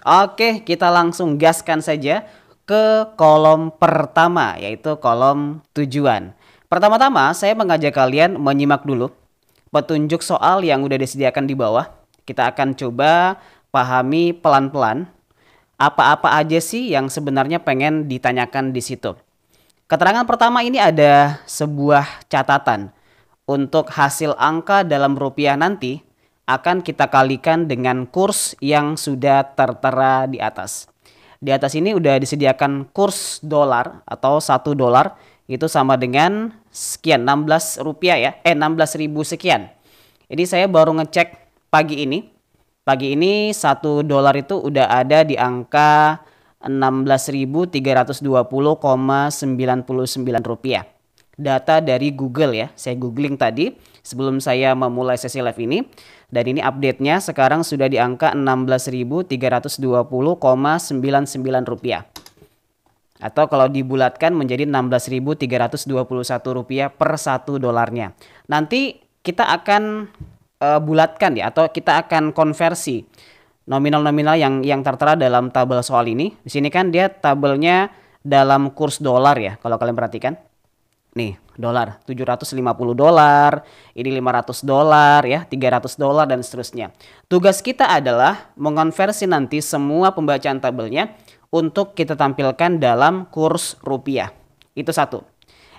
Oke, kita langsung gaskan saja ke kolom pertama, yaitu kolom tujuan. Pertama-tama, saya mengajak kalian menyimak dulu petunjuk soal yang udah disediakan di bawah. Kita akan coba pahami pelan-pelan apa-apa aja sih yang sebenarnya pengen ditanyakan di situ. Keterangan pertama ini ada sebuah catatan. Untuk hasil angka dalam rupiah nanti akan kita kalikan dengan kurs yang sudah tertera di atas. Di atas ini udah disediakan kurs dolar atau 1 dolar itu sama dengan sekian 16 rupiah ya, 16.000 sekian. Ini saya baru ngecek pagi ini. Pagi ini 1 dolar itu udah ada di angka 16.320,99 rupiah. Data dari Google ya, saya googling tadi sebelum saya memulai sesi live ini. Dan ini update-nya sekarang sudah di angka 16.320,99 rupiah. Atau kalau dibulatkan menjadi 16.321 rupiah per 1 dolarnya. Nanti kita akan bulatkan ya, atau kita akan konversi nominal-nominal yang tertera dalam tabel soal ini. Di sini kan dia tabelnya dalam kurs dolar ya, kalau kalian perhatikan. Nih, dolar 750 dolar, ini 500 dolar ya, 300 dolar dan seterusnya. Tugas kita adalah mengonversi nanti semua pembacaan tabelnya untuk kita tampilkan dalam kurs rupiah. Itu satu.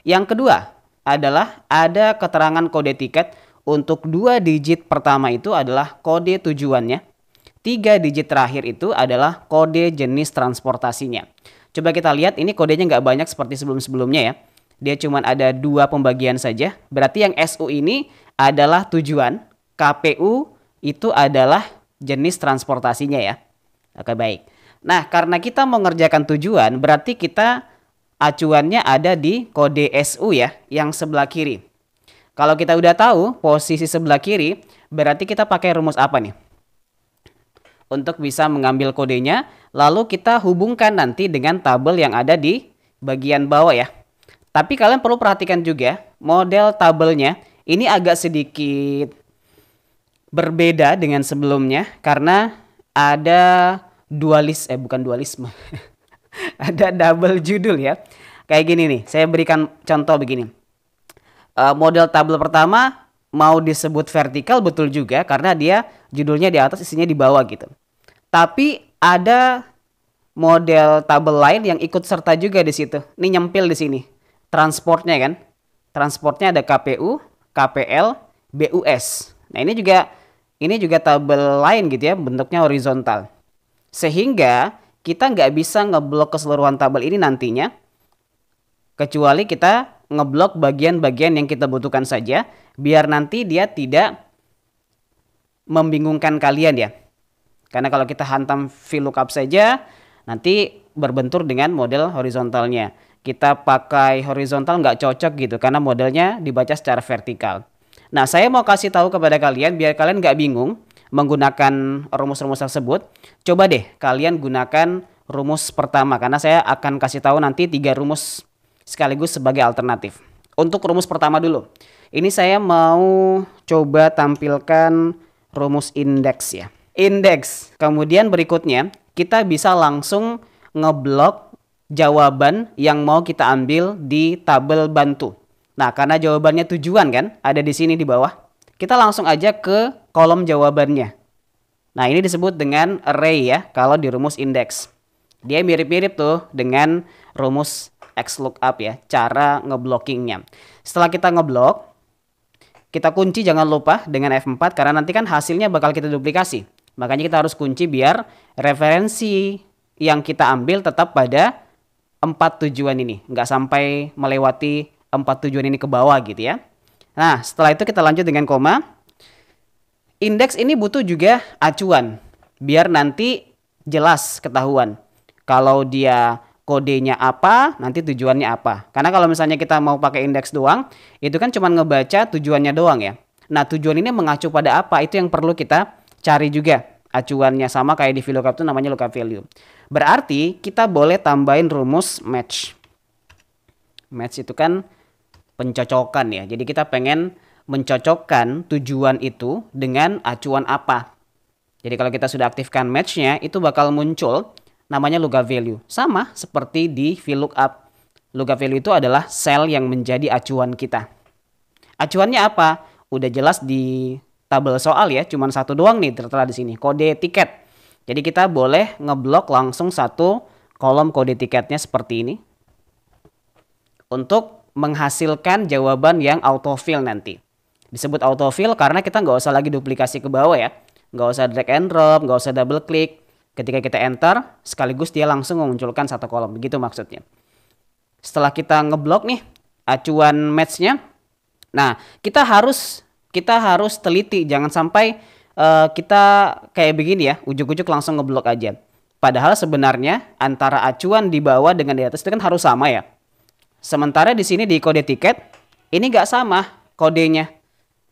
Yang kedua adalah ada keterangan kode tiket untuk 2 digit pertama itu adalah kode tujuannya. 3 digit terakhir itu adalah kode jenis transportasinya. Coba kita lihat, ini kodenya nggak banyak seperti sebelum-sebelumnya ya. Dia cuma ada 2 pembagian saja. Berarti yang SU ini adalah tujuan, KPU itu adalah jenis transportasinya ya. Oke, baik. Nah, karena kita mengerjakan tujuan, berarti kita acuannya ada di kode SU ya, yang sebelah kiri. Kalau kita udah tahu posisi sebelah kiri, berarti kita pakai rumus apa nih? Untuk bisa mengambil kodenya, lalu kita hubungkan nanti dengan tabel yang ada di bagian bawah ya. Tapi kalian perlu perhatikan juga model tabelnya ini agak sedikit berbeda dengan sebelumnya karena ada bukan dualisme. Ada double judul ya. Kayak gini nih, saya berikan contoh begini. Model tabel pertama mau disebut vertikal betul juga karena dia judulnya di atas isinya di bawah gitu. Tapi ada model tabel lain yang ikut serta juga di situ. Ini nyempil di sini. Transportnya kan. Transportnya ada KPU, KPL, BUS. Nah, ini juga tabel lain gitu ya, bentuknya horizontal. Sehingga kita nggak bisa ngeblok keseluruhan tabel ini nantinya, kecuali kita ngeblok bagian-bagian yang kita butuhkan saja, biar nanti dia tidak membingungkan kalian ya. Karena kalau kita hantam VLOOKUP saja, nanti berbentur dengan model horizontalnya. Kita pakai horizontal nggak cocok gitu, karena modelnya dibaca secara vertikal. Nah, saya mau kasih tahu kepada kalian, biar kalian nggak bingung menggunakan rumus-rumus tersebut. Coba deh kalian gunakan rumus pertama, karena saya akan kasih tahu nanti 3 rumus sekaligus sebagai alternatif. Untuk rumus pertama dulu. Ini saya mau coba tampilkan rumus indeks ya. Indeks. Kemudian berikutnya kita bisa langsung ngeblok jawaban yang mau kita ambil di tabel bantu. Nah, karena jawabannya tujuan kan, ada di sini di bawah. Kita langsung aja ke kolom jawabannya. Nah, ini disebut dengan array ya, kalau di rumus indeks. Dia mirip-mirip tuh dengan rumus XLOOKUP ya, cara ngeblockingnya. Setelah kita ngeblok, kita kunci jangan lupa dengan F4 karena nanti kan hasilnya bakal kita duplikasi. Makanya kita harus kunci biar referensi yang kita ambil tetap pada 4 tujuan ini. Nggak sampai melewati 4 tujuan ini ke bawah gitu ya. Nah, setelah itu kita lanjut dengan koma. Indeks ini butuh juga acuan. Biar nanti jelas ketahuan. Kalau dia kodenya apa, nanti tujuannya apa. Karena kalau misalnya kita mau pakai indeks doang, itu kan cuma ngebaca tujuannya doang ya. Nah, tujuan ini mengacu pada apa? Itu yang perlu kita cari juga. Acuannya sama kayak di VLOOKUP itu namanya lookup value. Berarti kita boleh tambahin rumus match. Match itu kan pencocokan ya. Jadi kita pengen mencocokkan tujuan itu dengan acuan apa. Jadi kalau kita sudah aktifkan match-nya, itu bakal muncul namanya lookup value. Sama seperti di VLOOKUP. Lookup value itu adalah sel yang menjadi acuan kita. Acuannya apa? Udah jelas di tabel soal ya, cuman satu doang nih tertera di sini, kode tiket. Jadi kita boleh ngeblok langsung satu kolom kode tiketnya seperti ini. Untuk menghasilkan jawaban yang autofill nanti. Disebut autofill karena kita nggak usah lagi duplikasi ke bawah ya. Nggak usah drag and drop, nggak usah double klik. Ketika kita enter, sekaligus dia langsung memunculkan satu kolom. Begitu maksudnya. Setelah kita ngeblok nih acuan match-nya, nah kita harus teliti, jangan sampai kita kayak begini ya, ujuk-ujuk langsung ngeblok aja. Padahal sebenarnya antara acuan di bawah dengan di atas itu kan harus sama ya. Sementara di sini di kode tiket ini nggak sama kodenya.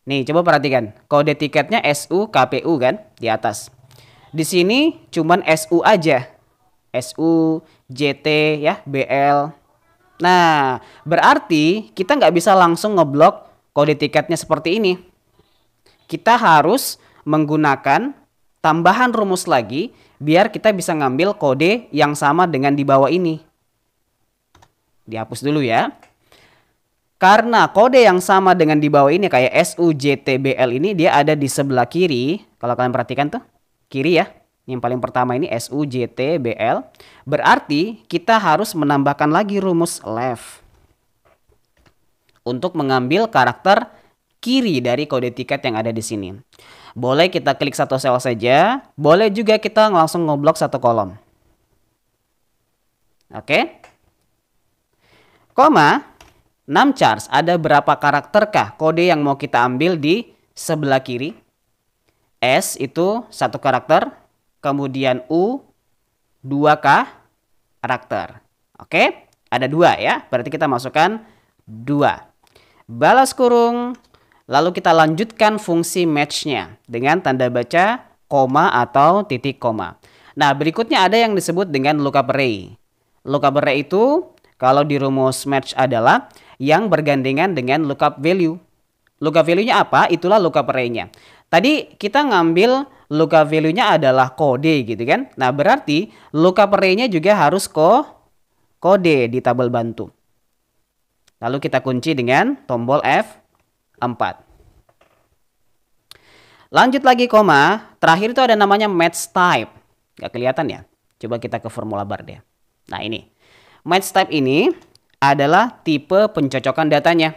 Nih coba perhatikan, kode tiketnya SU KPU kan di atas. Di sini cuman SU aja, SU JT ya BL. Nah, berarti kita nggak bisa langsung ngeblok kode tiketnya seperti ini. Kita harus menggunakan tambahan rumus lagi biar kita bisa ngambil kode yang sama dengan di bawah ini. Dihapus dulu ya. Karena kode yang sama dengan di bawah ini kayak SUJTBL ini dia ada di sebelah kiri. Kalau kalian perhatikan tuh, kiri ya. Yang paling pertama ini SUJTBL. Berarti kita harus menambahkan lagi rumus left. Untuk mengambil karakter kiri dari kode tiket yang ada di sini. Boleh kita klik satu sel saja. Boleh juga kita langsung ngeblok satu kolom. Oke. Koma. 6 charge. Ada berapa karakterkah kode yang mau kita ambil di sebelah kiri? S itu 1 karakter. Kemudian U 2 karakter. Oke, ada 2 ya. Berarti kita masukkan 2. Balas kurung. Lalu kita lanjutkan fungsi match-nya dengan tanda baca koma atau titik koma. Nah, berikutnya ada yang disebut dengan lookup array. Lookup array itu kalau di rumus match adalah yang bergandengan dengan lookup value. Lookup value-nya apa? Itulah lookup array-nya. Tadi kita ngambil lookup value-nya adalah kode gitu kan. Nah, berarti lookup array-nya juga harus kode di tabel bantu. Lalu kita kunci dengan tombol F4. Lanjut lagi koma. Terakhir itu ada namanya match type. Gak kelihatan ya? Coba kita ke formula bar deh. Nah, ini. Match type ini adalah tipe pencocokan datanya.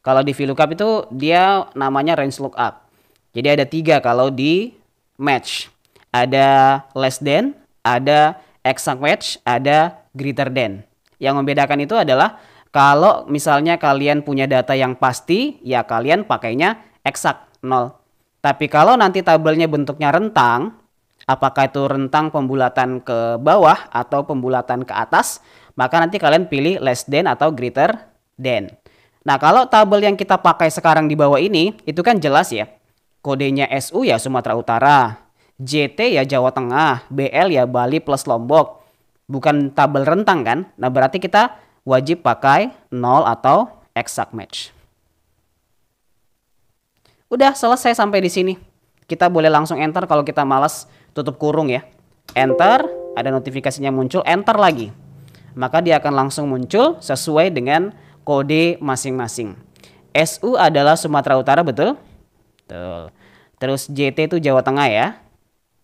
Kalau di VLOOKUP itu dia namanya range lookup. Jadi ada 3 kalau di match. Ada less than, ada exact match, ada greater than. Yang membedakan itu adalah kalau misalnya kalian punya data yang pasti, ya kalian pakainya exact 0. Tapi kalau nanti tabelnya bentuknya rentang, apakah itu rentang pembulatan ke bawah atau pembulatan ke atas, maka nanti kalian pilih less than atau greater than. Nah, kalau tabel yang kita pakai sekarang di bawah ini, itu kan jelas ya. Kodenya SU ya Sumatera Utara, JT ya Jawa Tengah, BL ya Bali plus Lombok. Bukan tabel rentang kan? Nah, berarti kita wajib pakai 0 atau exact match. Udah selesai sampai di sini. Kita boleh langsung enter kalau kita malas tutup kurung ya. Enter, ada notifikasinya muncul, enter lagi. Maka dia akan langsung muncul sesuai dengan kode masing-masing. SU adalah Sumatera Utara, betul? Betul. Terus JT itu Jawa Tengah ya.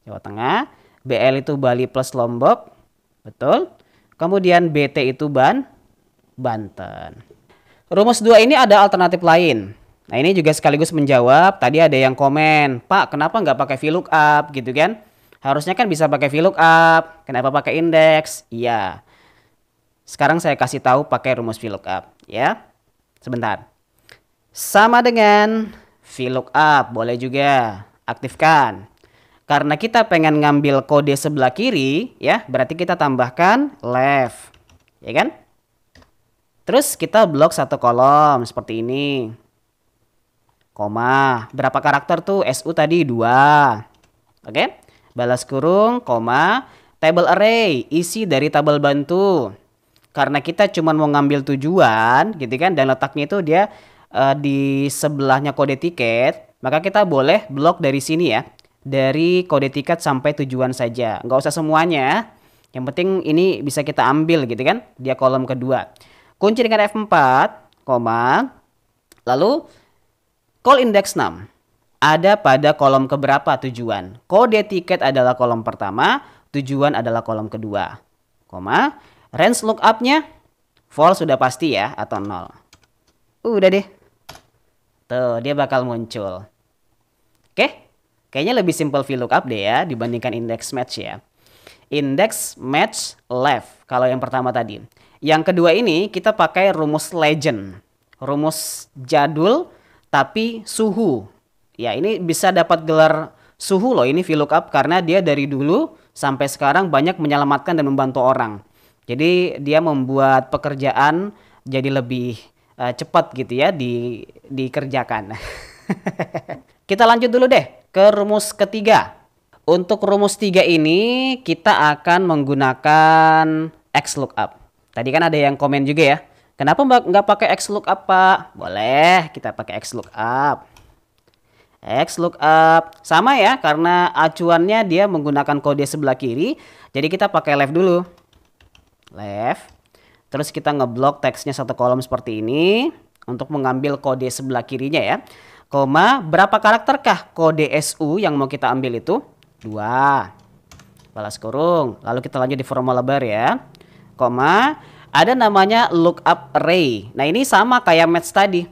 Jawa Tengah. BL itu Bali plus Lombok. Betul. Kemudian BT itu Banten. Rumus 2 ini ada alternatif lain. Nah, ini juga sekaligus menjawab. Tadi ada yang komen, Pak, kenapa nggak pakai VLOOKUP gitu kan? Harusnya kan bisa pakai VLOOKUP. Kenapa pakai indeks? Iya. Sekarang saya kasih tahu pakai rumus VLOOKUP ya. Sebentar. Sama dengan VLOOKUP, boleh juga aktifkan. Karena kita pengen ngambil kode sebelah kiri ya, berarti kita tambahkan left. Ya kan? Terus kita blok satu kolom seperti ini. Koma. Berapa karakter tuh? SU tadi 2. Oke? Balas kurung, koma, table array, isi dari tabel bantu. Karena kita cuma mau ngambil tujuan gitu kan, dan letaknya itu dia di sebelahnya kode tiket, maka kita boleh blok dari sini ya. dari kode tiket sampai tujuan saja. Nggak usah semuanya. Yang penting ini bisa kita ambil gitu kan. Dia kolom kedua. Kunci dengan F4, koma. Lalu call index num. Ada pada kolom keberapa tujuan. Kode tiket adalah kolom pertama. Tujuan adalah kolom kedua. Koma. Range lookup-nya false sudah pasti ya. Atau 0. Udah deh. Tuh dia bakal muncul. Oke. Kayaknya lebih simple VLOOKUP deh ya dibandingkan index match ya. Index match left kalau yang pertama tadi. Yang kedua ini kita pakai rumus legend. Rumus jadul tapi suhu. Ya ini bisa dapat gelar suhu loh ini VLOOKUP karena dia dari dulu sampai sekarang banyak menyelamatkan dan membantu orang. Jadi dia membuat pekerjaan jadi lebih cepat gitu ya dikerjakan. Kita lanjut dulu deh ke rumus ketiga. Untuk rumus 3 ini kita akan menggunakan XLOOKUP. Tadi kan ada yang komen juga ya. Kenapa nggak pakai XLOOKUP Pak? Boleh kita pakai XLOOKUP. XLOOKUP sama ya karena acuannya dia menggunakan kode sebelah kiri. Jadi kita pakai left dulu. Left. Terus kita ngeblok teksnya satu kolom seperti ini untuk mengambil kode sebelah kirinya ya. Koma, berapa karakterkah kode SU yang mau kita ambil itu? 2. Balas kurung. Lalu kita lanjut di formula bar ya. Koma, ada namanya lookup array. Nah ini sama kayak match tadi.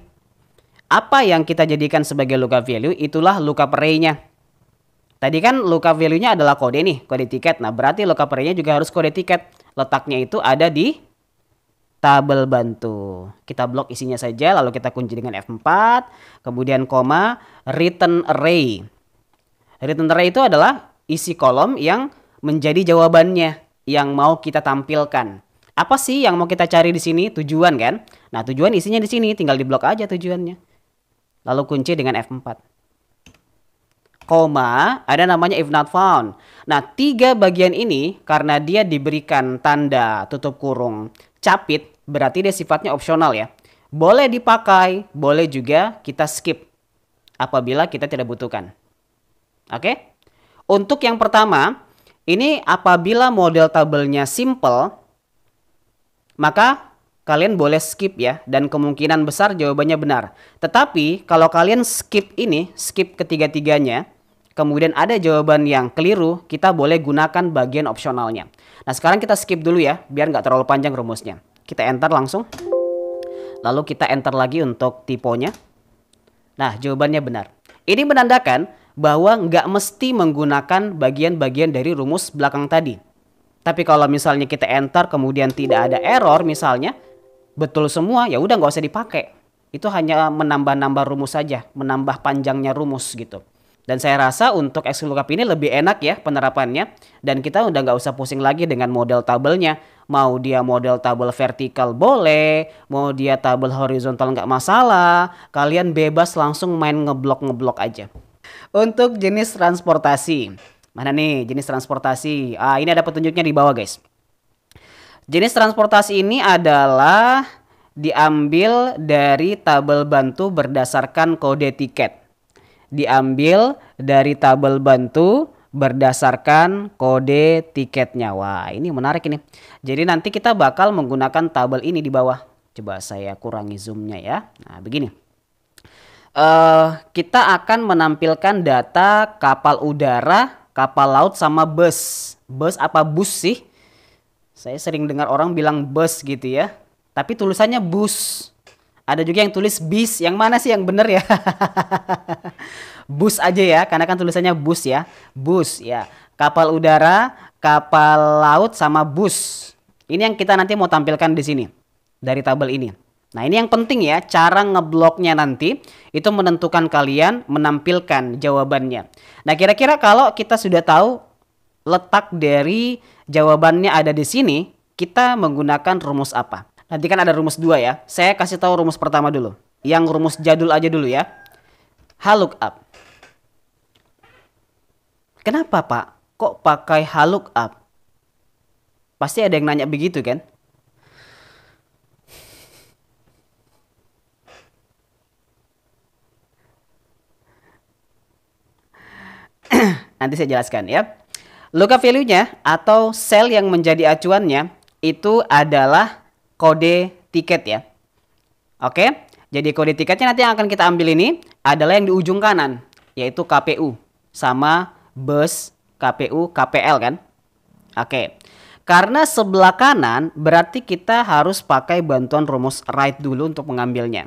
Apa yang kita jadikan sebagai lookup value, itulah lookup array-nya. Tadi kan lookup value-nya adalah kode nih, kode tiket. Nah berarti lookup array-nya juga harus kode tiket. Letaknya itu ada di tabel bantu. Kita blok isinya saja lalu kita kunci dengan F4, kemudian koma, return array. Return array itu adalah isi kolom yang menjadi jawabannya yang mau kita tampilkan. Apa sih yang mau kita cari di sini? Tujuan kan? Nah, tujuan isinya di sini, tinggal diblok aja tujuannya. Lalu kunci dengan F4. Koma, ada namanya if not found. Nah, 3 bagian ini karena dia diberikan tanda tutup kurung capit, berarti dia sifatnya opsional ya. Boleh dipakai, boleh juga kita skip apabila kita tidak butuhkan. Oke? Untuk yang pertama, ini apabila model tabelnya simple, maka kalian boleh skip ya, dan kemungkinan besar jawabannya benar. Tetapi kalau kalian skip ini, skip ketiga-tiganya, kemudian ada jawaban yang keliru, kita boleh gunakan bagian opsionalnya. Nah sekarang kita skip dulu ya, biar nggak terlalu panjang rumusnya. Kita enter langsung. Lalu kita enter lagi untuk tiponya. Nah jawabannya benar. Ini menandakan bahwa nggak mesti menggunakan bagian-bagian dari rumus belakang tadi. Tapi kalau misalnya kita enter kemudian tidak ada error misalnya, betul semua, ya udah nggak usah dipakai. Itu hanya menambah-nambah rumus saja, menambah panjangnya rumus gitu. Dan saya rasa untuk XLOOKUP ini lebih enak ya penerapannya. Dan kita udah nggak usah pusing lagi dengan model tabelnya. Mau dia model tabel vertikal boleh, mau dia tabel horizontal nggak masalah. Kalian bebas langsung main ngeblok-ngeblok aja. Untuk jenis transportasi. Mana nih jenis transportasi? Ini ada petunjuknya di bawah guys. Jenis transportasi ini adalah diambil dari tabel bantu berdasarkan kode tiket. Diambil dari tabel bantu berdasarkan kode tiketnya. Wah, ini menarik ini. Jadi nanti kita bakal menggunakan tabel ini di bawah. Coba saya kurangi zoomnya ya. Nah, begini. Kita akan menampilkan data kapal udara, kapal laut, sama bus. Bus apa bus sih? Saya sering dengar orang bilang bus gitu ya. Tapi tulisannya bus. Ada juga yang tulis bis. Yang mana sih yang bener ya? Bus aja ya, karena kan tulisannya bus ya. Bus ya. Kapal udara, kapal laut, sama bus. Ini yang kita nanti mau tampilkan di sini. Dari tabel ini. Nah ini yang penting ya, cara ngebloknya nanti itu menentukan kalian menampilkan jawabannya. Nah kira-kira kalau kita sudah tahu letak dari jawabannya ada di sini, kita menggunakan rumus apa? Nanti kan ada rumus 2 ya. Saya kasih tahu rumus pertama dulu. Yang rumus jadul aja dulu ya. HLOOKUP. Kenapa Pak? Kok pakai HLOOKUP? Pasti ada yang nanya begitu kan? Nanti saya jelaskan ya. Lookup value-nya atau sel yang menjadi acuannya itu adalah kode tiket ya. Oke, jadi kode tiketnya nanti yang akan kita ambil ini adalah yang di ujung kanan, yaitu KPU sama bus KPU KPL kan. Oke, karena sebelah kanan berarti kita harus pakai bantuan rumus write dulu untuk mengambilnya.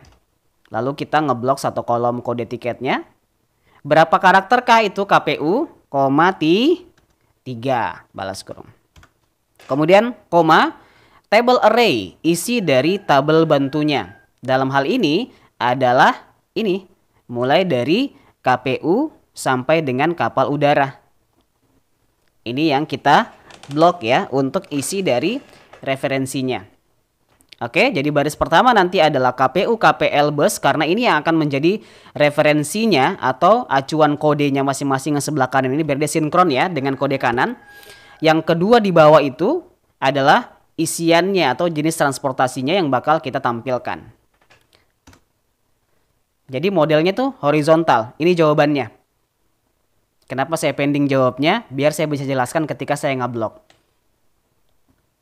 Lalu kita ngeblok satu kolom kode tiketnya. Berapa karakter kah itu KPU, koma 3, balas kurung. Kemudian koma, table array, isi dari tabel bantunya. Dalam hal ini adalah ini, mulai dari KPU sampai dengan kapal udara. Ini yang kita blok ya untuk isi dari referensinya. Oke, jadi baris pertama nanti adalah KPU KPL bus karena ini yang akan menjadi referensinya atau acuan kodenya masing-masing yang sebelah kanan ini biar dia sinkron ya dengan kode kanan. Yang kedua di bawah itu adalah isiannya atau jenis transportasinya yang bakal kita tampilkan. Jadi modelnya tuh horizontal. Ini jawabannya. Kenapa saya pending jawabnya? Biar saya bisa jelaskan ketika saya ngeblok.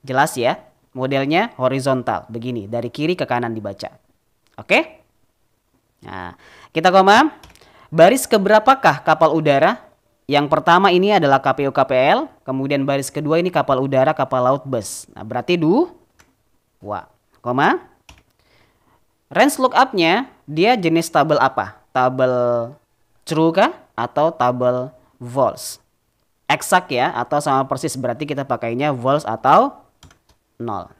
Jelas ya? Modelnya horizontal, begini, dari kiri ke kanan dibaca. Oke? Nah, kita koma. Baris keberapakah kapal udara? Yang pertama ini adalah KPU KPL, kemudian baris kedua ini kapal udara, kapal laut, bus. Nah, berarti koma. Range lookup-nya, dia jenis tabel apa? Tabel true kah? Atau tabel false? Eksak ya, atau sama persis, berarti kita pakainya false atau 0.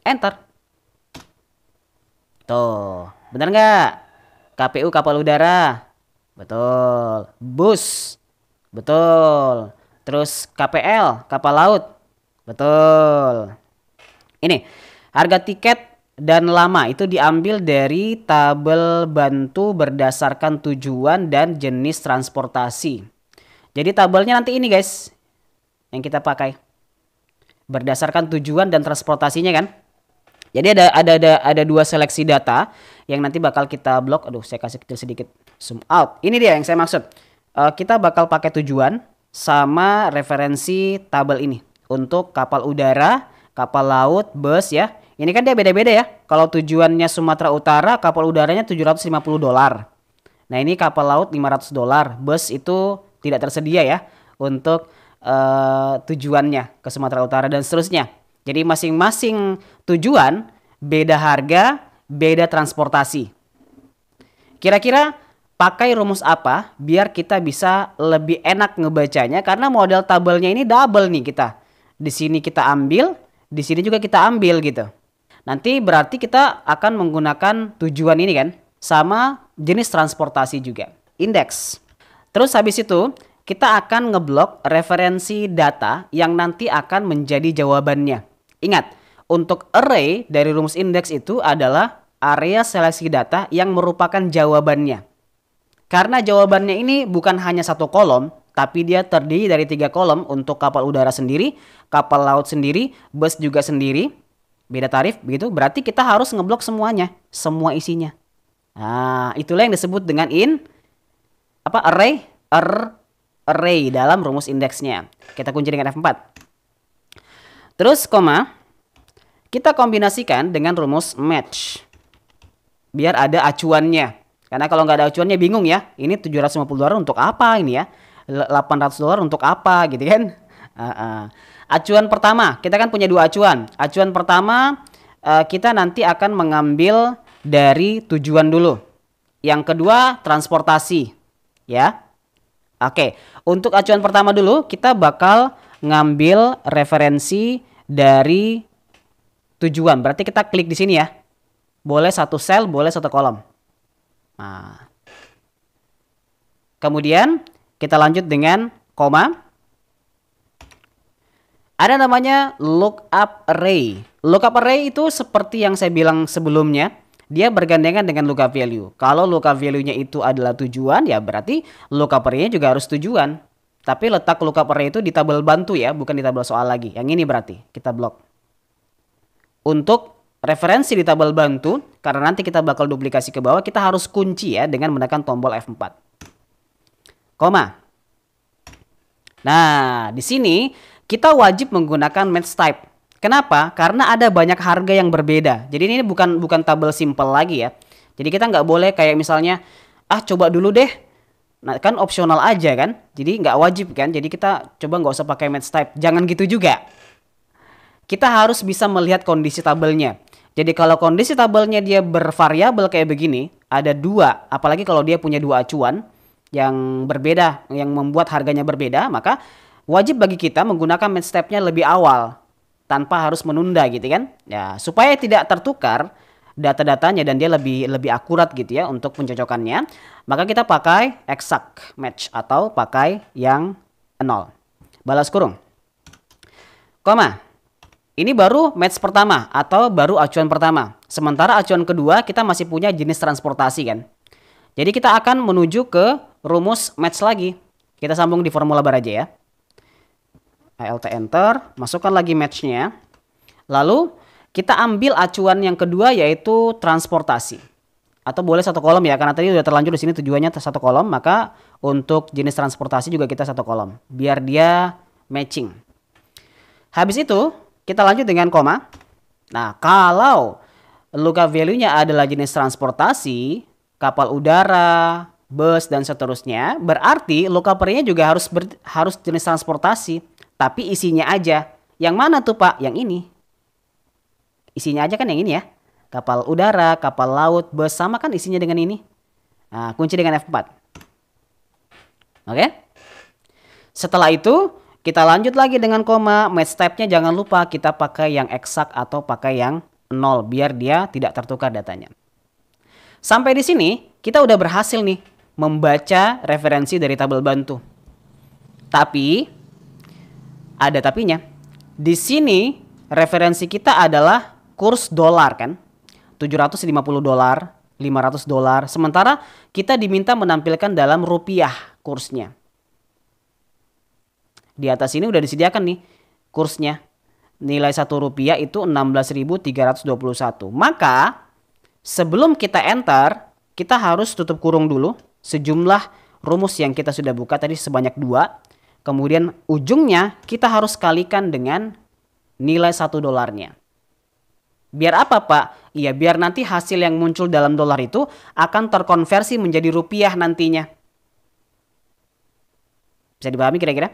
Enter. Tuh, bener nggak? KPU kapal udara. Betul. Bus. Betul. Terus KPL kapal laut. Betul. Ini, harga tiket dan lama itu diambil dari tabel bantu berdasarkan tujuan dan jenis transportasi. Jadi tabelnya nanti ini guys, yang kita pakai. Berdasarkan tujuan dan transportasinya kan. Jadi ada dua seleksi data yang nanti bakal kita blok. Aduh, saya kasih kecil sedikit, zoom out. Ini dia yang saya maksud. Kita bakal pakai tujuan sama referensi tabel ini untuk kapal udara, kapal laut, bus ya. Ini kan dia beda-beda ya. Kalau tujuannya Sumatera Utara, kapal udaranya $750. Nah, ini kapal laut $500. Bus itu tidak tersedia ya untuk tujuannya ke Sumatera Utara dan seterusnya. Jadi masing-masing tujuan beda harga, beda transportasi. Kira-kira pakai rumus apa biar kita bisa lebih enak ngebacanya karena model tabelnya ini double nih kita. Di sini kita ambil, di sini juga kita ambil gitu. Nanti berarti kita akan menggunakan tujuan ini kan sama jenis transportasi juga. Indeks. Terus habis itu kita akan ngeblok referensi data yang nanti akan menjadi jawabannya. Ingat, untuk array dari rumus indeks itu adalah area seleksi data yang merupakan jawabannya. Karena jawabannya ini bukan hanya satu kolom, tapi dia terdiri dari 3 kolom untuk kapal udara sendiri, kapal laut sendiri, bus juga sendiri, beda tarif begitu. Berarti kita harus ngeblok semuanya, semua isinya. Nah, itulah yang disebut dengan array dalam rumus indeksnya. Kita kunci dengan F4. Terus koma, kita kombinasikan dengan rumus match. Biar ada acuannya. Karena kalau nggak ada acuannya bingung ya. Ini $750 untuk apa ini ya? $800 untuk apa gitu kan? Acuan pertama, kita kan punya 2 acuan. Acuan pertama kita nanti akan mengambil dari tujuan dulu. Yang kedua transportasi, ya. Oke, untuk acuan pertama dulu kita bakal ngambil referensi dari tujuan. Berarti kita klik di sini ya. Boleh satu sel, boleh satu kolom. Nah. Kemudian kita lanjut dengan koma. Ada namanya lookup array. Lookup array itu seperti yang saya bilang sebelumnya. Dia bergandengan dengan lookup value. Kalau lookup value-nya itu adalah tujuan, ya berarti lookup array-nya juga harus tujuan. Tapi letak lookup array itu di tabel bantu ya, bukan di tabel soal lagi. Yang ini berarti kita blok. Untuk referensi di tabel bantu, karena nanti kita bakal duplikasi ke bawah, kita harus kunci ya dengan menekan tombol F4. koma. Nah, di sini kita wajib menggunakan match type. Kenapa? Karena ada banyak harga yang berbeda. Jadi ini bukan tabel simple lagi ya. Jadi kita nggak boleh kayak misalnya, coba dulu deh. Nah, kan opsional aja kan. Jadi nggak wajib kan. Jadi kita coba nggak usah pakai match type. Jangan gitu juga. Kita harus bisa melihat kondisi tabelnya. Jadi kalau kondisi tabelnya dia bervariabel kayak begini, ada dua, apalagi kalau dia punya dua acuan yang berbeda, yang membuat harganya berbeda, maka wajib bagi kita menggunakan match type-nya lebih awal tanpa harus menunda gitu kan. Ya, supaya tidak tertukar data-datanya dan dia lebih akurat gitu ya untuk pencocokannya, maka kita pakai exact match atau pakai yang 0. Balas kurung. Koma. Ini baru match pertama atau baru acuan pertama. Sementara acuan kedua kita masih punya jenis transportasi kan. Jadi kita akan menuju ke rumus match lagi. Kita sambung di formula bar aja ya. ALT enter, masukkan lagi matchnya. Lalu kita ambil acuan yang kedua yaitu transportasi. Atau boleh satu kolom ya, karena tadi udah terlanjur di sini tujuannya satu kolom, maka untuk jenis transportasi juga kita satu kolom biar dia matching. Habis itu kita lanjut dengan koma. Nah, kalau lookup value-nya adalah jenis transportasi, kapal udara, bus, dan seterusnya, berarti lookup array-nya juga harus jenis transportasi, tapi isinya aja. Yang mana tuh Pak? Yang ini. Isinya aja kan yang ini ya. Kapal udara, kapal laut, bus, sama kan isinya dengan ini. Nah, kunci dengan F4. Oke? Setelah itu kita lanjut lagi dengan koma, match type-nya jangan lupa kita pakai yang exact atau pakai yang 0 biar dia tidak tertukar datanya. Sampai di sini kita udah berhasil nih membaca referensi dari tabel bantu. Tapi ada tapinya. Di sini referensi kita adalah kurs dolar kan. $750, $500. Sementara kita diminta menampilkan dalam rupiah kursnya. Di atas ini udah disediakan nih kursnya. Nilai 1 rupiah itu 16.321. Maka sebelum kita enter, kita harus tutup kurung dulu sejumlah rumus yang kita sudah buka tadi sebanyak 2. Kemudian ujungnya kita harus kalikan dengan nilai 1 dolarnya. Biar apa Pak? Iya, biar nanti hasil yang muncul dalam dolar itu akan terkonversi menjadi rupiah nantinya. Bisa dipahami kira-kira?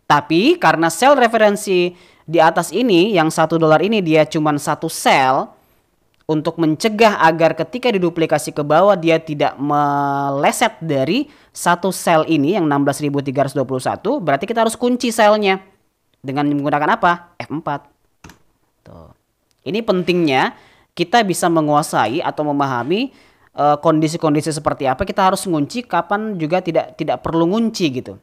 Tapi karena sel referensi di atas ini yang $1 ini dia cuma satu sel, untuk mencegah agar ketika diduplikasi ke bawah dia tidak meleset dari satu sel ini yang 16.321, berarti kita harus kunci selnya dengan menggunakan apa? F4. Tuh. Ini pentingnya kita bisa menguasai atau memahami kondisi-kondisi seperti apa, kita harus ngunci, kapan juga tidak perlu ngunci gitu.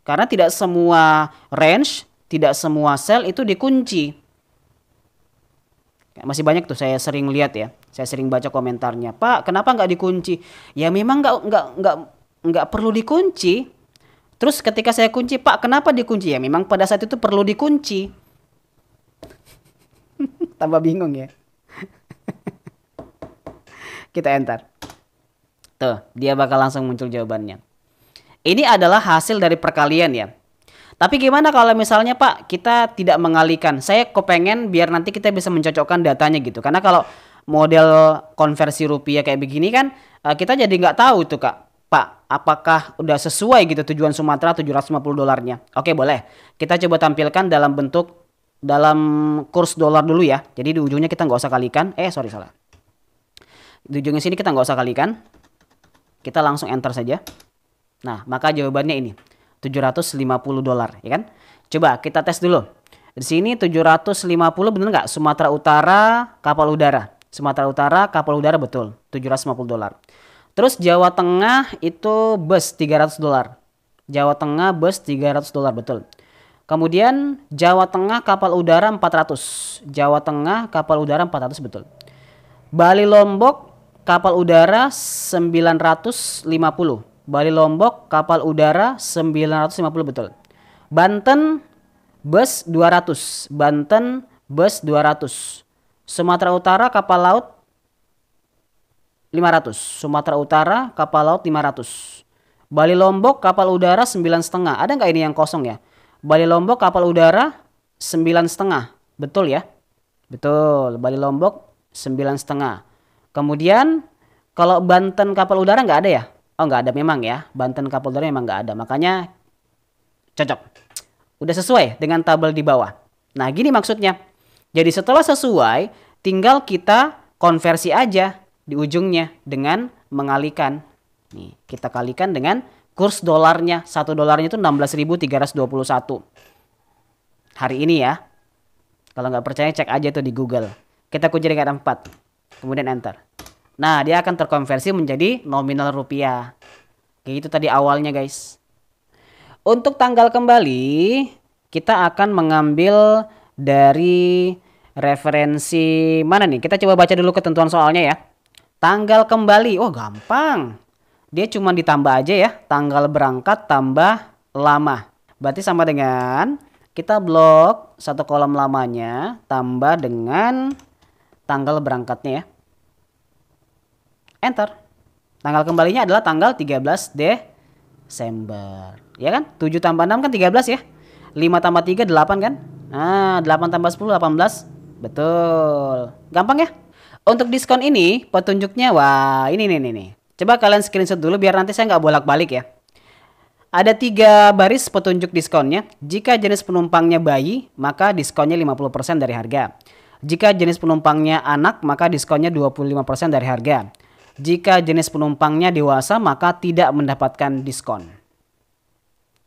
Karena tidak semua range, tidak semua sel itu dikunci. Masih banyak tuh saya sering lihat ya. Saya sering baca komentarnya. Pak, kenapa nggak dikunci? Ya memang nggak perlu dikunci. Terus ketika saya kunci, Pak, kenapa dikunci? Ya memang pada saat itu perlu dikunci. Tambah bingung ya. Kita enter. Tuh, dia bakal langsung muncul jawabannya. Ini adalah hasil dari perkalian ya. Tapi gimana kalau misalnya Pak kita tidak mengalihkan? Saya kepengen biar nanti kita bisa mencocokkan datanya gitu. Karena kalau model konversi rupiah kayak begini kan kita jadi nggak tahu tuh Kak. Pak, apakah udah sesuai gitu tujuan Sumatera $750-nya? Oke, boleh. Kita coba tampilkan dalam kurs dolar dulu ya. Jadi di ujungnya kita nggak usah kalikan. Sorry salah. Di ujungnya sini kita nggak usah kalikan. Kita langsung enter saja. Nah, maka jawabannya ini. $750, ya kan? Coba kita tes dulu. Di sini 750 bener nggak? Sumatera Utara kapal udara. Sumatera Utara kapal udara betul. $750. Terus Jawa Tengah itu bus $300. Jawa Tengah bus $300 betul. Kemudian Jawa Tengah kapal udara 400. Jawa Tengah kapal udara 400 betul. Bali Lombok kapal udara 950. Bali Lombok kapal udara 950 betul. Banten bus 200. Banten bus 200. Sumatera Utara kapal laut 500. Sumatera Utara kapal laut 500. Bali Lombok kapal udara 9,5. Ada nggak ini yang kosong ya? Bali Lombok kapal udara 9,5. Betul ya? Betul. Bali Lombok 9,5. Kemudian kalau Banten kapal udara nggak ada ya? Oh nggak ada memang ya. Banten kapal udara memang nggak ada. Makanya cocok. Udah sesuai dengan tabel di bawah. Nah gini maksudnya. Jadi setelah sesuai, tinggal kita konversi aja di ujungnya dengan mengalihkan. Nih, kita kalikan dengan kurs dolarnya. 1 dolarnya itu 16.321. Hari ini ya. Kalau nggak percaya cek aja tuh di Google. Kita kunci dengan 4. Kemudian enter. Nah, dia akan terkonversi menjadi nominal rupiah. Kayak gitu tadi awalnya, guys. Untuk tanggal kembali, kita akan mengambil dari referensi mana nih? Kita coba baca dulu ketentuan soalnya ya. Tanggal kembali. Oh, gampang. Dia cuma ditambah aja ya, tanggal berangkat tambah lama. Berarti sama dengan kita blok satu kolom lamanya tambah dengan tanggal berangkatnya ya. Enter. Tanggal kembalinya adalah tanggal 13 Desember. Ya kan? 7 tambah 6 kan 13 ya. 5 tambah 3 8 kan? Nah, 8 tambah 10 18. Betul. Gampang ya? Untuk diskon ini petunjuknya wah ini nih. Coba kalian screenshot dulu biar nanti saya nggak bolak-balik ya. Ada 3 baris petunjuk diskonnya. Jika jenis penumpangnya bayi, maka diskonnya 50% dari harga. Jika jenis penumpangnya anak, maka diskonnya 25% dari harga. Jika jenis penumpangnya dewasa, maka tidak mendapatkan diskon.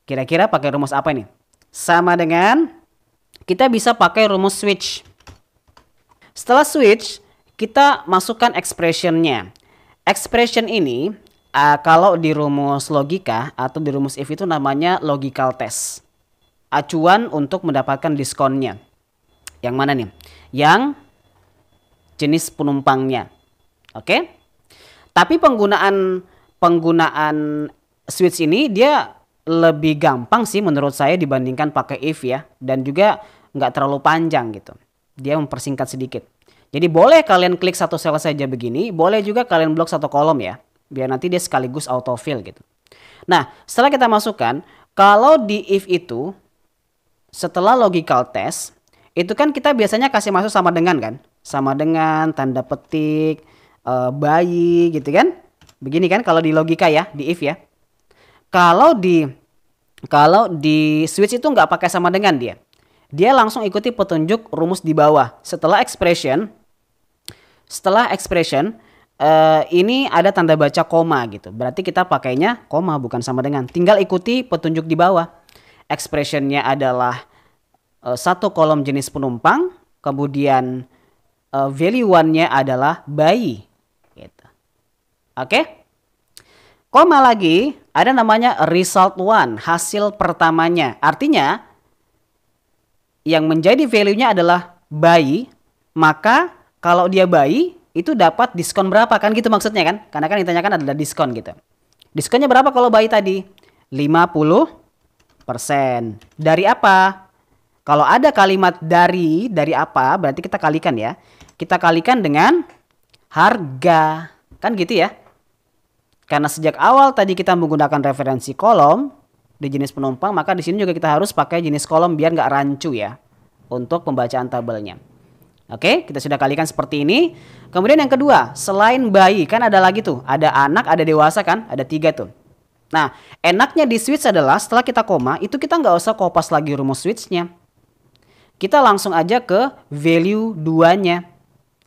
Kira-kira pakai rumus apa ini? Sama dengan kita bisa pakai rumus switch. Setelah switch, kita masukkan expressionnya. Expression ini kalau di rumus logika atau di rumus if itu namanya logical test. Acuan untuk mendapatkan diskonnya. Yang mana nih? Yang jenis penumpangnya. Oke? Tapi penggunaan switch ini dia lebih gampang sih menurut saya dibandingkan pakai if ya. Dan juga nggak terlalu panjang gitu. Dia mempersingkat sedikit. Jadi boleh kalian klik satu sel saja begini, boleh juga kalian blok satu kolom ya. Biar nanti dia sekaligus autofill gitu. Nah, setelah kita masukkan, kalau di if itu, setelah logical test, itu kan kita biasanya kasih masuk sama dengan kan? Sama dengan, tanda petik, bayi gitu kan? Begini kan kalau di logika ya, di if ya. Kalau di switch itu nggak pakai sama dengan dia. Dia langsung ikuti petunjuk rumus di bawah. Setelah expression ini ada tanda baca koma gitu. Berarti kita pakainya koma bukan sama dengan. Tinggal ikuti petunjuk di bawah. Expressionnya adalah satu kolom jenis penumpang. Kemudian value one-nya adalah bayi. Gitu. Oke. Koma lagi ada namanya result one. Hasil pertamanya. Artinya yang menjadi value-nya adalah bayi. Maka kalau dia bayi, itu dapat diskon berapa kan gitu maksudnya kan? Karena kan ditanyakan adalah diskon gitu. Diskonnya berapa kalau bayi tadi? 50%. Dari apa? Kalau ada kalimat dari apa, berarti kita kalikan ya. Kita kalikan dengan harga. Kan gitu ya. Karena sejak awal tadi kita menggunakan referensi kolom di jenis penumpang, maka di sini juga kita harus pakai jenis kolom biar nggak rancu ya. Untuk pembacaan tabelnya. Oke, kita sudah kalikan seperti ini. Kemudian yang kedua, selain bayi, kan ada lagi tuh. Ada anak, ada dewasa kan? Ada 3 tuh. Nah, enaknya di switch adalah setelah kita koma, itu kita nggak usah kopas lagi rumus switchnya. Kita langsung aja ke value 2-nya.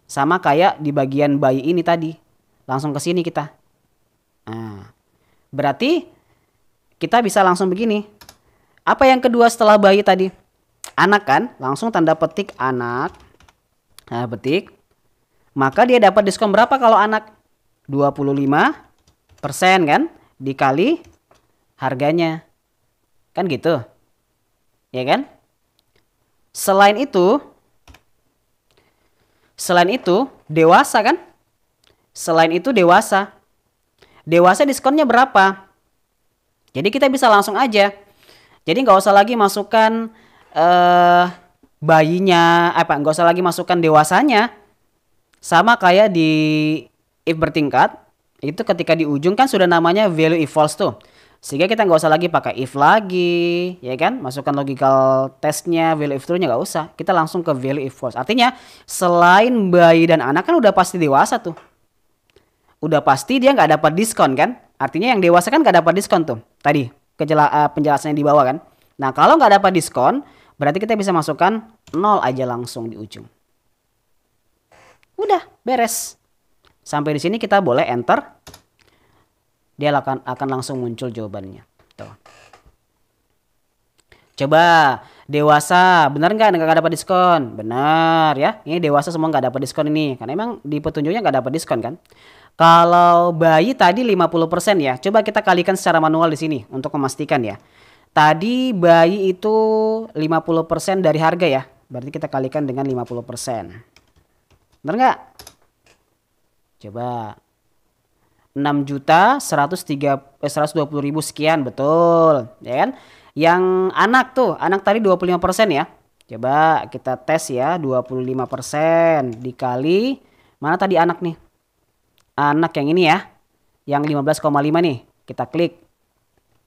Sama kayak di bagian bayi ini tadi. Langsung ke sini kita. Nah, berarti kita bisa langsung begini. Apa yang kedua setelah bayi tadi? Anak kan? Langsung tanda petik anak. Nah, petik. Maka dia dapat diskon berapa kalau anak? 25% kan? Dikali harganya. Kan gitu. Ya kan? Selain itu dewasa kan? Selain itu dewasa. Dewasa diskonnya berapa? Jadi kita bisa langsung aja. Jadi nggak usah lagi masukkan bayinya, nggak usah lagi masukkan dewasanya. Sama kayak di if bertingkat, itu ketika di ujung kan sudah namanya value if false tuh. Sehingga kita nggak usah lagi pakai if lagi, ya kan? Masukkan logical testnya, value if true-nya nggak usah. Kita langsung ke value if false. Artinya selain bayi dan anak kan udah pasti dewasa tuh. Udah pasti dia nggak dapat diskon kan? Artinya yang dewasa kan nggak dapat diskon tuh. Tadi penjelasannya di bawah kan. Nah kalau nggak dapat diskon, berarti kita bisa masukkan 0 aja langsung di ujung. Udah beres. Sampai di sini kita boleh enter. Dia akan langsung muncul jawabannya. Tuh. Coba dewasa, benar nggak dapat diskon? Benar ya. Ini dewasa semua nggak dapat diskon ini, karena emang di petunjuknya nggak dapat diskon kan. Kalau bayi tadi 50% ya. Coba kita kalikan secara manual di sini untuk memastikan ya. Tadi bayi itu 50% dari harga ya. Berarti kita kalikan dengan 50%. Benar nggak? Coba. 6.120.000 sekian, betul ya kan. Yang anak tuh, anak tadi 25% ya. Coba kita tes ya, 25% dikali mana tadi anak nih, anak yang ini ya, yang 15,5 nih, kita klik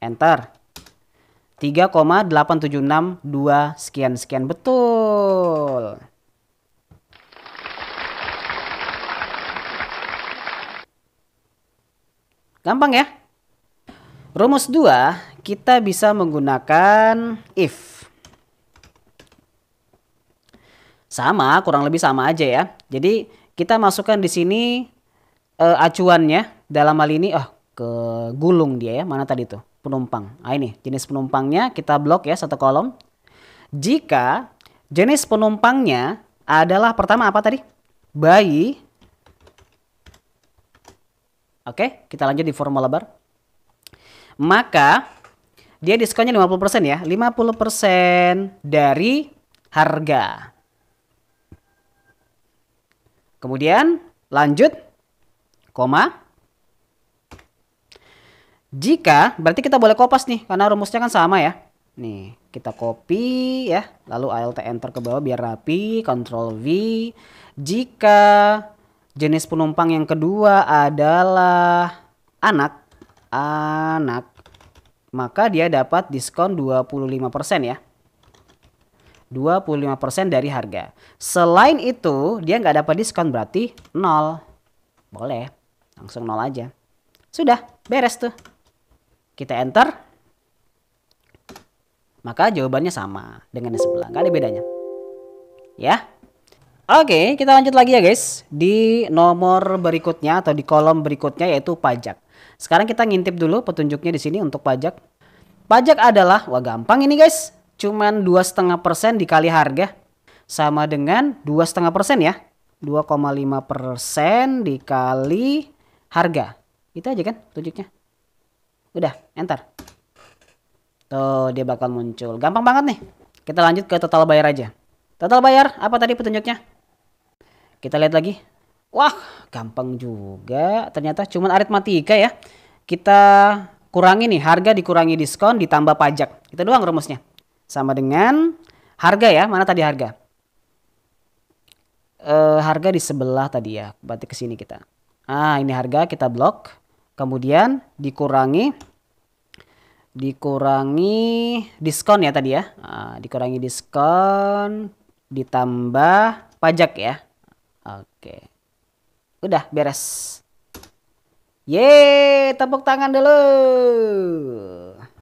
enter. 3,8762 sekian betul. Gampang ya. Rumus 2 kita bisa menggunakan if. Sama, kurang lebih sama aja ya. Jadi kita masukkan di sini acuannya dalam hal ini ke gulung dia ya. Mana tadi tuh? Penumpang. Nah ini jenis penumpangnya kita blok ya satu kolom. Jika jenis penumpangnya adalah pertama apa tadi? Bayi. Oke, kita lanjut di formula bar. Maka dia diskonnya 50% ya. 50% dari harga. Kemudian lanjut koma. Jika berarti kita boleh kopas nih karena rumusnya kan sama ya. Nih, kita copy ya, lalu Alt enter ke bawah biar rapi, Ctrl V. Jika jenis penumpang yang kedua adalah anak, maka dia dapat diskon 25% ya. 25% dari harga. Selain itu, dia nggak dapat diskon berarti 0. Boleh, langsung 0 aja. Sudah, beres tuh. Kita enter. Maka jawabannya sama dengan di sebelah, nggak ada bedanya. Ya. Oke, kita lanjut lagi ya guys. Di nomor berikutnya atau di kolom berikutnya yaitu pajak. Sekarang kita ngintip dulu petunjuknya di sini untuk pajak. Pajak adalah, wah gampang ini guys. Cuman 2,5% dikali harga. Sama dengan 2,5% ya. 2,5% dikali harga. Itu aja kan petunjuknya. Udah, enter. Tuh, dia bakal muncul. Gampang banget nih. Kita lanjut ke total bayar aja. Total bayar, apa tadi petunjuknya? Kita lihat lagi. Wah, gampang juga. Ternyata cuman aritmatika ya. Kita kurangi nih, harga dikurangi diskon ditambah pajak. Itu doang rumusnya. Sama dengan harga ya. Mana tadi harga? Harga di sebelah tadi ya. Berarti ke sini kita. Ah, ini harga kita blok. Kemudian dikurangi diskon ya tadi ya. Nah, dikurangi diskon ditambah pajak ya. Oke. Udah beres. Yeay, tepuk tangan dulu.